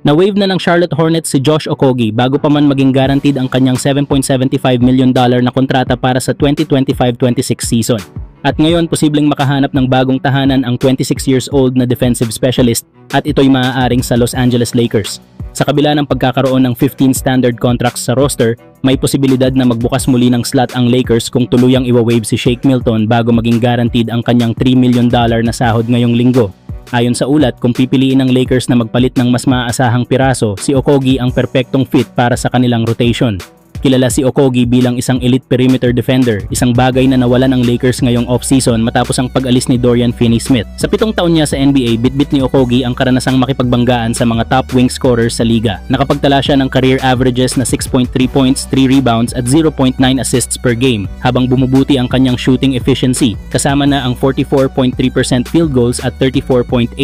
Na-wave na ng Charlotte Hornets si Josh Okogie bago pa man maging guaranteed ang kanyang $7.75 million na kontrata para sa 2025-26 season. At ngayon, posibleng makahanap ng bagong tahanan ang 26 years old na defensive specialist at ito'y maaaring sa Los Angeles Lakers. Sa kabila ng pagkakaroon ng 15 standard contracts sa roster, may posibilidad na magbukas muli ng slot ang Lakers kung tuluyang iwa-wave si Shake Milton bago maging guaranteed ang kanyang $3 million na sahod ngayong linggo. Ayon sa ulat, kung pipiliin ng Lakers na magpalit ng mas maaasahang piraso, si Okogie ang perpektong fit para sa kanilang rotation. Kilala si Okogie bilang isang elite perimeter defender, isang bagay na nawalan ng Lakers ngayong off-season matapos ang pag-alis ni Dorian Finney-Smith. Sa 7 taon niya sa NBA, bitbit ni Okogie ang karanasang makipagbanggaan sa mga top wing scorers sa liga. Nakapagtala siya ng career averages na 6.3 points, 3 rebounds at 0.9 assists per game, habang bumubuti ang kanyang shooting efficiency, kasama na ang 44.3% field goals at 34.8%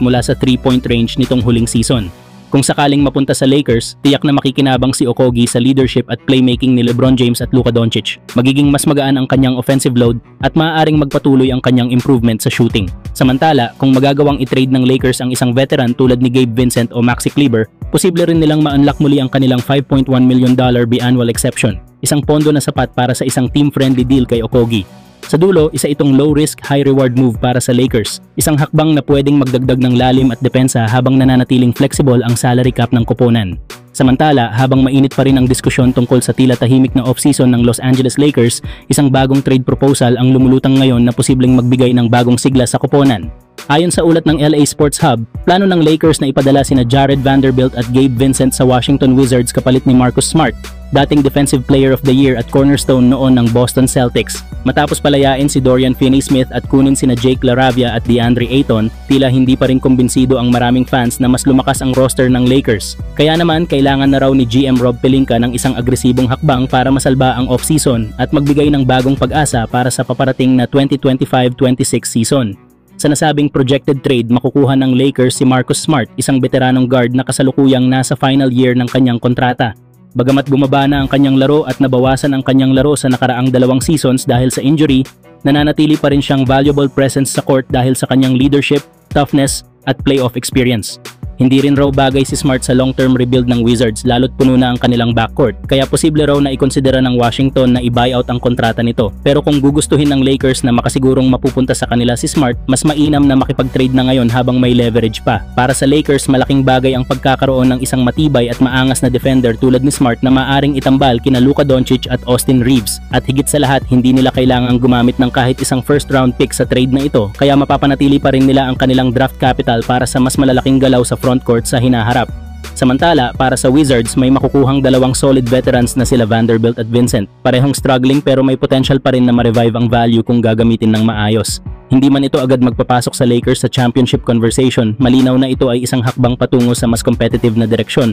mula sa 3-point range nitong huling season. Kung sakaling mapunta sa Lakers, tiyak na makikinabang si Okogie sa leadership at playmaking ni LeBron James at Luka Doncic. Magiging mas magaan ang kanyang offensive load at maaaring magpatuloy ang kanyang improvement sa shooting. Samantala, kung magagawang i-trade ng Lakers ang isang veteran tulad ni Gabe Vincent o Maxi Kleber, posible rin nilang ma-unlock muli ang kanilang $5.1 million biannual exception, isang pondo na sapat para sa isang team-friendly deal kay Okogie. Sa dulo, isa itong low-risk, high-reward move para sa Lakers. Isang hakbang na pwedeng magdagdag ng lalim at depensa habang nananatiling flexible ang salary cap ng koponan. Samantala, habang mainit pa rin ang diskusyon tungkol sa tila tahimik na off-season ng Los Angeles Lakers, isang bagong trade proposal ang lumulutang ngayon na posibleng magbigay ng bagong sigla sa koponan. Ayon sa ulat ng LA Sports Hub, plano ng Lakers na ipadala sina Jared Vanderbilt at Gabe Vincent sa Washington Wizards kapalit ni Marcus Smart, dating Defensive Player of the Year at cornerstone noon ng Boston Celtics. Matapos palayain si Dorian Finney-Smith at kunin sina Jake LaRavia at DeAndre Ayton, tila hindi pa rin kumbinsido ang maraming fans na mas lumakas ang roster ng Lakers. Kaya naman, kailangan na raw ni GM Rob Pelinka ng isang agresibong hakbang para masalba ang off-season at magbigay ng bagong pag-asa para sa paparating na 2025-26 season. Sa nasabing projected trade, makukuha ng Lakers si Marcus Smart, isang veteranong guard na kasalukuyang nasa final year ng kanyang kontrata. Bagamat bumaba na ang kanyang laro at nabawasan ang kanyang laro sa nakaraang 2 seasons dahil sa injury, nananatili pa rin siyang valuable presence sa court dahil sa kanyang leadership, toughness, at playoff experience. Hindi rin raw bagay si Smart sa long-term rebuild ng Wizards lalo't puno na ang kanilang backcourt, kaya posible raw na ikonsidera ng Washington na i-buyout ang kontrata nito. Pero kung gugustuhin ng Lakers na makasigurong mapupunta sa kanila si Smart, mas mainam na makipag-trade na ngayon habang may leverage pa. Para sa Lakers, malaking bagay ang pagkakaroon ng isang matibay at maangas na defender tulad ni Smart na maaring itambal kina Luka Doncic at Austin Reeves. At higit sa lahat, hindi nila kailangang gumamit ng kahit isang first-round pick sa trade na ito, kaya mapapanatili pa rin nila ang kanilang draft capital para sa mas malalaking galaw sa frontcourt sa hinaharap. Samantala, para sa Wizards, may makukuhang 2 solid veterans na sila Vanderbilt at Vincent. Parehong struggling pero may potential pa rin na ma-revive ang value kung gagamitin ng maayos. Hindi man ito agad magpapasok sa Lakers sa championship conversation, malinaw na ito ay isang hakbang patungo sa mas competitive na direksyon.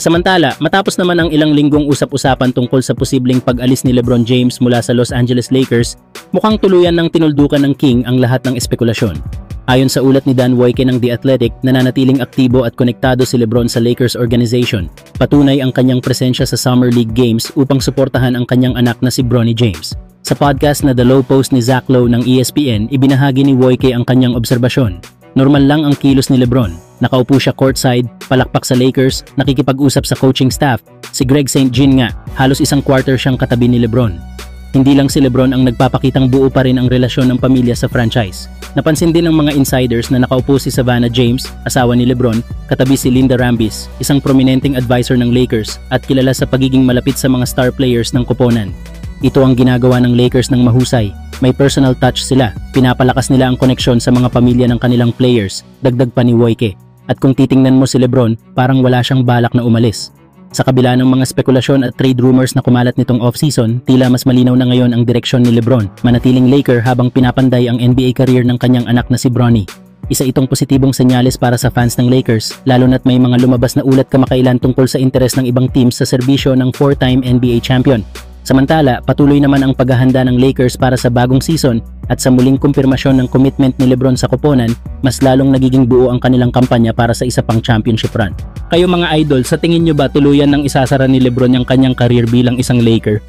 Samantala, matapos naman ang ilang linggong usap-usapan tungkol sa posibleng pag-alis ni LeBron James mula sa Los Angeles Lakers, mukhang tuluyan ng tinuldukan ng King ang lahat ng espekulasyon. Ayon sa ulat ni Dan Woike ng The Athletic, nananatiling aktibo at konektado si LeBron sa Lakers organization. Patunay ang kanyang presensya sa Summer League games upang suportahan ang kanyang anak na si Bronny James. Sa podcast na The Low Post ni Zach Lowe ng ESPN, ibinahagi ni Woike ang kanyang obserbasyon. Normal lang ang kilos ni LeBron. Nakaupo siya courtside, palakpak sa Lakers, nakikipag-usap sa coaching staff. Si Greg St. Jean nga, halos isang quarter siyang katabi ni LeBron. Hindi lang si LeBron ang nagpapakitang buo pa rin ang relasyon ng pamilya sa franchise. Napansin din ng mga insiders na nakaupo si Savannah James, asawa ni LeBron, katabi si Linda Rambis, isang prominenteng advisor ng Lakers at kilala sa pagiging malapit sa mga star players ng koponan. Ito ang ginagawa ng Lakers ng mahusay. May personal touch sila, pinapalakas nila ang koneksyon sa mga pamilya ng kanilang players, dagdag pa ni Woike. At kung titingnan mo si LeBron, parang wala siyang balak na umalis. Sa kabila ng mga spekulasyon at trade rumors na kumalat nitong off-season, tila mas malinaw na ngayon ang direksyon ni LeBron, manatiling Laker habang pinapanday ang NBA career ng kanyang anak na si Bronny. Isa itong positibong senyales para sa fans ng Lakers, lalo na't may mga lumabas na ulat kamakailan tungkol sa interes ng ibang teams sa serbisyo ng 4-time NBA champion. Samantala, patuloy naman ang paghahanda ng Lakers para sa bagong season at sa muling kumpirmasyon ng commitment ni LeBron sa koponan, mas lalong nagiging buo ang kanilang kampanya para sa isa pang championship run. Kayo mga idol, sa tingin nyo ba tuluyan ng isasara ni LeBron ang kanyang career bilang isang Laker?